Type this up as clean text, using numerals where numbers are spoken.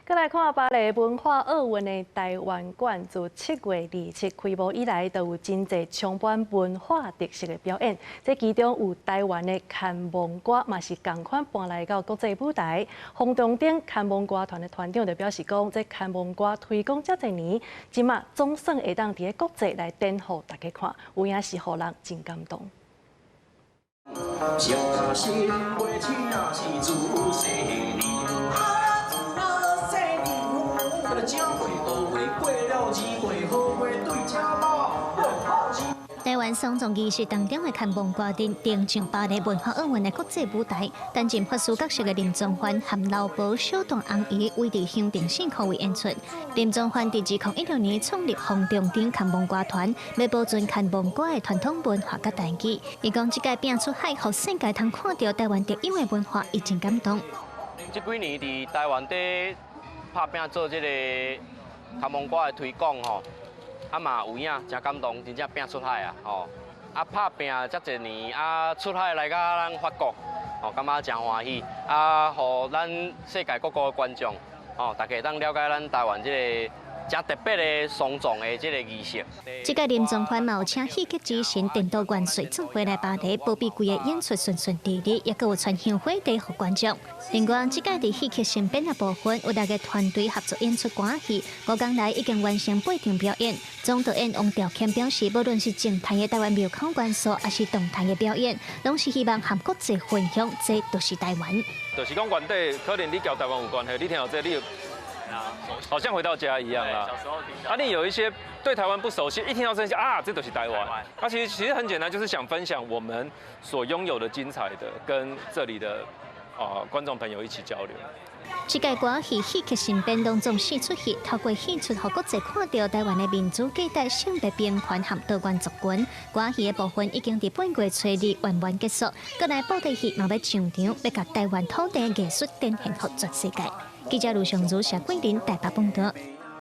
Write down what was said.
再来看巴黎文化奥运的台湾馆，自7月27开幕以来，就有真侪充满文化特色的表演。这其中有台湾的看蒙歌，嘛是同款搬来到国际舞台。红中顶看蒙歌团的团长就表示讲，这看蒙歌推广遮侪年，即马总算会当伫咧国际来展互大家看，有影是互人真感动。 小心袂轻是自细里，自细里，正会好话过了2月，好话对车马不好字。 台湾双重仪式当中的看蒙歌阵登上巴黎文化奥运的国际舞台，担任法师角色的林宗焕和老婆小段红姨为伫乡镇县口为演出。林宗焕伫2016年创立红中顶看蒙歌团，要保存看蒙歌的传统文化甲代志。伊讲，即届拼出海，互世界通看到台湾特有的文化，伊真感动。这几年伫台湾伫拍拼做这个看蒙歌的推广吼。 啊嘛有影，真感动，真正拼出海啊！吼，啊拍拼遮侪年，啊出海来到咱法国，吼，感觉真欢喜。啊，互咱世界各国的观众，吼，大家当了解咱台湾这个真特别的双重的这个仪式。这届林宗焕嘛有请戏剧之神电导元帅总回来巴黎，保庇规个演出顺顺利利，也阁有传香火茶予观众。另外，这届伫戏剧新编的部分，有6个团队合作演出歌戏，5天来已经完成8场表演。总导演王兆谦表示，无论是静态的台湾庙口元素，还是动态的表演，拢是希望和国际分享，这都是台湾。就是讲原底可能你交台湾有关系，你听到这你好像回到家一样啦。小时候听。啊，你有一些对台湾不熟悉，一听到这些啊，这都是台湾。啊，其实很简单，就是想分享我们所拥有的精彩的，跟这里的观众朋友一起交流。 这届歌戏戏剧新编当中4出戏，透过演出，互国际看到台湾的民主价值、性别平权和多元族群。歌戏的部分已经伫8月初2完完结束，搁来布袋戏嘛要上场，要甲台湾土地艺术展现给全世界。记者卢尚如、谢桂林台北报道。